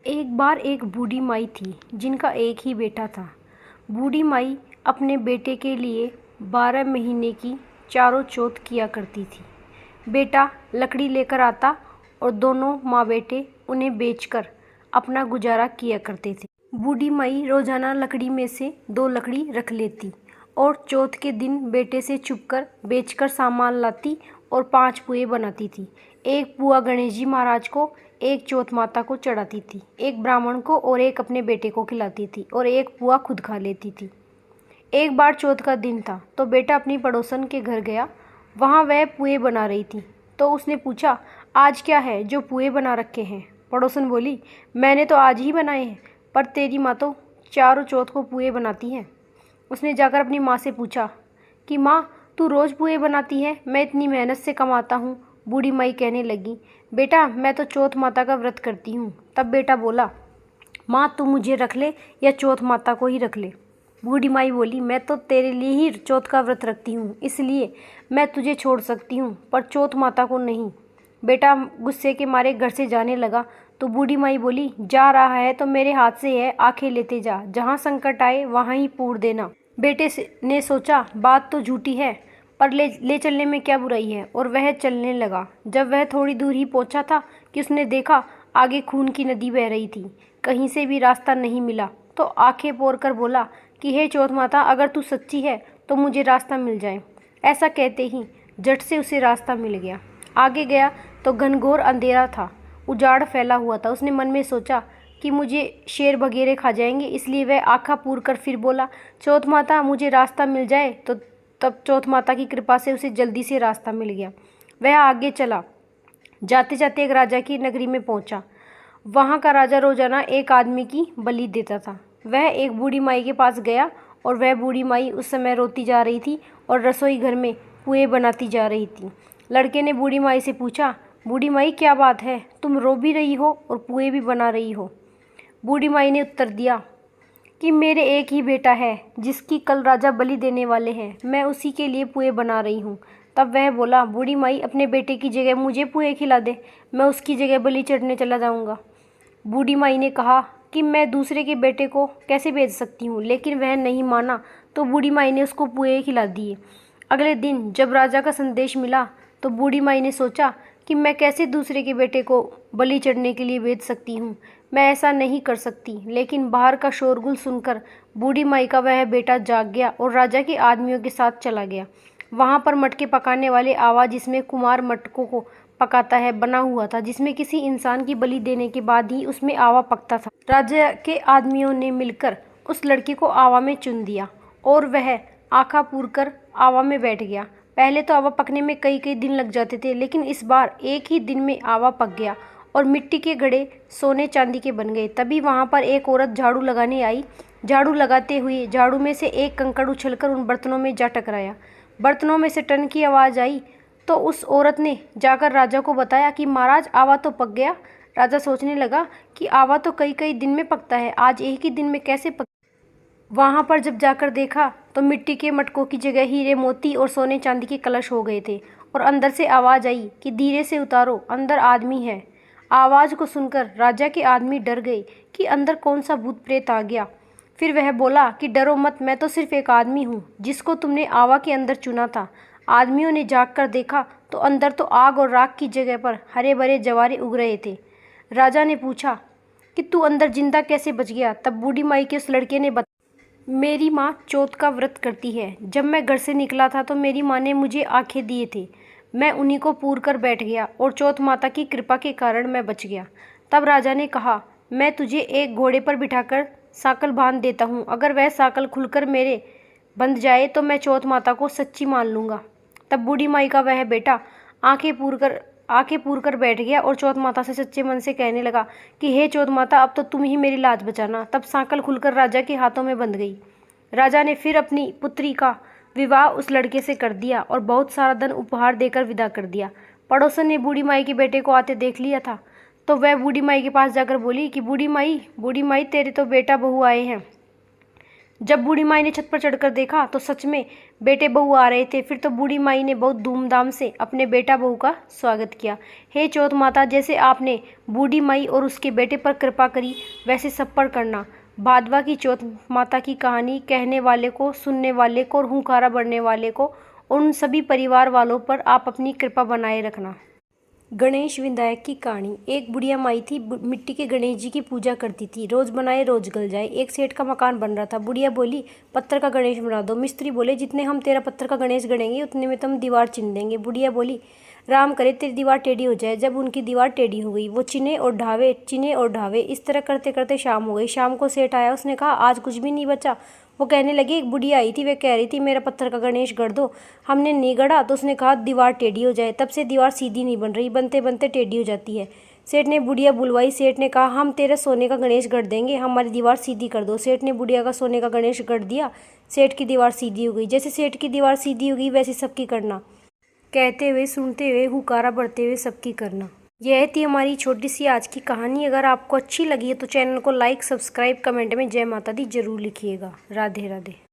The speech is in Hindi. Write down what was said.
एक बार एक बूढ़ी माई थी जिनका एक ही बेटा था। बूढ़ी माई अपने बेटे के लिए 12 महीने की चारों चौथ किया करती थी। बेटा लकड़ी लेकर आता और दोनों माँ बेटे उन्हें बेचकर अपना गुजारा किया करते थे। बूढ़ी माई रोजाना लकड़ी में से 2 लकड़ी रख लेती और चौथ के दिन बेटे से छुपकर बेचकर सामान लाती और 5 पुए बनाती थी। एक पुआ गणेश जी महाराज को, एक चौथ माता को चढ़ाती थी, एक ब्राह्मण को और एक अपने बेटे को खिलाती थी और एक पुआ खुद खा लेती थी। एक बार चौथ का दिन था तो बेटा अपनी पड़ोसन के घर गया। वहाँ वह पुए बना रही थी तो उसने पूछा, आज क्या है जो पुए बना रखे हैं? पड़ोसन बोली, मैंने तो आज ही बनाए हैं, पर तेरी माँ तो चारों चौथ को पुए बनाती है। उसने जाकर अपनी माँ से पूछा कि माँ, तू रोज़ पुए बनाती है, मैं इतनी मेहनत से कमाता हूँ। बूढ़ी माई कहने लगी, बेटा मैं तो चौथ माता का व्रत करती हूँ। तब बेटा बोला, माँ तू मुझे रख ले या चौथ माता को ही रख ले। बूढ़ी माई बोली, मैं तो तेरे लिए ही चौथ का व्रत रखती हूँ, इसलिए मैं तुझे छोड़ सकती हूँ, पर चौथ माता को नहीं। बेटा गुस्से के मारे घर से जाने लगा तो बूढ़ी माई बोली, जा रहा है तो मेरे हाथ से है, आंखें लेते जा, जहाँ संकट आए वहाँ ही पूर देना। बेटे ने सोचा, बात तो झूठी है, पर ले चलने में क्या बुराई है, और वह चलने लगा। जब वह थोड़ी दूर ही पहुंचा था कि उसने देखा आगे खून की नदी बह रही थी। कहीं से भी रास्ता नहीं मिला तो आंखें पोर कर बोला कि हे चौथ माता, अगर तू सच्ची है तो मुझे रास्ता मिल जाए। ऐसा कहते ही झट से उसे रास्ता मिल गया। आगे गया तो घनघोर अंधेरा था, उजाड़ फैला हुआ था। उसने मन में सोचा कि मुझे शेर बगेरे खा जाएंगे, इसलिए वह आँखें पूर कर फिर बोला, चौथ माता मुझे रास्ता मिल जाए। तो तब चौथ माता की कृपा से उसे जल्दी से रास्ता मिल गया। वह आगे चला, जाते जाते एक राजा की नगरी में पहुंचा। वहां का राजा रोजाना एक आदमी की बलि देता था। वह एक बूढ़ी माई के पास गया और वह बूढ़ी माई उस समय रोती जा रही थी और रसोई घर में पुए बनाती जा रही थी। लड़के ने बूढ़ी माई से पूछा, बूढ़ी माई क्या बात है, तुम रो भी रही हो और पुए भी बना रही हो? बूढ़ी माई ने उत्तर दिया कि मेरे एक ही बेटा है जिसकी कल राजा बलि देने वाले हैं, मैं उसी के लिए पुए बना रही हूँ। तब वह बोला, बूढ़ी माई अपने बेटे की जगह मुझे पुए खिला दे, मैं उसकी जगह बलि चढ़ने चला जाऊँगा। बूढ़ी माई ने कहा कि मैं दूसरे के बेटे को कैसे भेज सकती हूँ, लेकिन वह नहीं माना तो बूढ़ी माई ने उसको पुए खिला दिए। अगले दिन जब राजा का संदेश मिला तो बूढ़ी माई ने सोचा कि मैं कैसे दूसरे के बेटे को बलि चढ़ने के लिए भेज सकती हूँ, मैं ऐसा नहीं कर सकती। लेकिन बाहर का शोरगुल सुनकर बूढ़ी माई का वह बेटा जाग गया और राजा के आदमियों के साथ चला गया। वहाँ पर मटके पकाने वाले आवाज़, जिसमें कुम्हार मटकों को पकाता है, बना हुआ था, जिसमें किसी इंसान की बलि देने के बाद ही उसमें आवा पकता था। राजा के आदमियों ने मिलकर उस लड़के को आवा में चुन दिया और वह आँखा पूर कर आवा में बैठ गया। पहले तो आवा पकने में कई कई दिन लग जाते थे, लेकिन इस बार एक ही दिन में आवा पक गया और मिट्टी के घड़े सोने चांदी के बन गए। तभी वहाँ पर एक औरत झाड़ू लगाने आई। झाड़ू लगाते हुए झाड़ू में से एक कंकड़ उछलकर उन बर्तनों में जा टकराया। बर्तनों में से टन की आवाज़ आई तो उस औरत ने जाकर राजा को बताया कि महाराज, आवा तो पक गया। राजा सोचने लगा कि आवा तो कई कई दिन में पकता है, आज एक ही दिन में कैसे पक। वहाँ पर जब जाकर देखा तो मिट्टी के मटकों की जगह हीरे मोती और सोने चांदी के कलश हो गए थे और अंदर से आवाज़ आई कि धीरे से उतारो, अंदर आदमी है। आवाज़ को सुनकर राजा के आदमी डर गए कि अंदर कौन सा भूत प्रेत आ गया। फिर वह बोला कि डरो मत, मैं तो सिर्फ एक आदमी हूँ जिसको तुमने आवा के अंदर चुना था। आदमियों ने जाग कर देखा तो अंदर तो आग और राख की जगह पर हरे भरे जवारे उग रहे थे। राजा ने पूछा कि तू अंदर जिंदा कैसे बच गया? तब बूढ़ी माई के उस लड़के ने बताया, मेरी माँ चौथ का व्रत करती है। जब मैं घर से निकला था तो मेरी माँ ने मुझे आंखें दिए थे, मैं उन्हीं को पूर कर बैठ गया और चौथ माता की कृपा के कारण मैं बच गया। तब राजा ने कहा, मैं तुझे एक घोड़े पर बिठाकर साकल बांध देता हूँ, अगर वह साकल खुलकर मेरे बंध जाए तो मैं चौथ माता को सच्ची मान लूँगा। तब बूढ़ी माई का वह बेटा आंखें पूर कर बैठ गया और चौथ माता से सच्चे मन से कहने लगा कि हे चौथ माता, अब तो तुम ही मेरी लाज बचाना। तब सांकल खुलकर राजा के हाथों में बंध गई। राजा ने फिर अपनी पुत्री का विवाह उस लड़के से कर दिया और बहुत सारा धन उपहार देकर विदा कर दिया। पड़ोसन ने बूढ़ी माई के बेटे को आते देख लिया था तो वह बूढ़ी माई के पास जाकर बोली कि बूढ़ी माई तेरे तो बेटा बहू आए हैं, जब बूढ़ी माई ने छत पर चढ़कर देखा तो सच में बेटे बहू आ रहे थे। फिर तो बूढ़ी माई ने बहुत धूमधाम से अपने बेटा बहू का स्वागत किया। हे चौथ माता, जैसे आपने बूढ़ी माई और उसके बेटे पर कृपा करी वैसे सब पर करना। भादवा की चौथ माता की कहानी कहने वाले को, सुनने वाले को और हुंकारा भरने वाले को, उन सभी परिवार वालों पर आप अपनी कृपा बनाए रखना। गणेश विधायक की कहानी। एक बुढ़िया माई थी, मिट्टी के गणेश जी की पूजा करती थी। रोज बनाए रोज गल जाए। एक सेठ का मकान बन रहा था। बुढ़िया बोली, पत्थर का गणेश बना दो। मिस्त्री बोले, जितने हम तेरा पत्थर का गणेश गढ़ेंगे उतने में तुम दीवार चिन देंगे। बुढ़िया बोली, राम करे तेरी दीवार टेढ़ी हो जाए। जब उनकी दीवार टेढ़ी हो गई, वो चिने और ढावे, चिने और ढावे, इस तरह करते करते शाम हो गई। शाम को सेठ आया, उसने कहा, आज कुछ भी नहीं बचा। वो कहने लगी, एक बुढ़िया आई थी, वे कह रही थी मेरा पत्थर का गणेश गढ़ दो। हमने नहीं गढ़ा तो उसने कहा दीवार टेढ़ी हो जाए। तब से दीवार सीधी नहीं बन रही, बनते बनते टेढ़ी हो जाती है। सेठ ने बुढ़िया बुलवाई। सेठ ने कहा, हम तेरे सोने का गणेश गढ़ देंगे, हमारी दीवार सीधी कर दो। सेठ ने बुढ़िया का सोने का गणेश गढ़ दिया। सेठ की दीवार सीधी हो गई। जैसे सेठ की दीवार सीधी हो गई वैसे सबकी करना। कहते हुए, सुनते हुए, हुकारा बढ़ते हुए सबकी करना। यह थी हमारी छोटी सी आज की कहानी। अगर आपको अच्छी लगी है तो चैनल को लाइक, सब्सक्राइब, कमेंट में जय माता दी जरूर लिखिएगा। राधे राधे।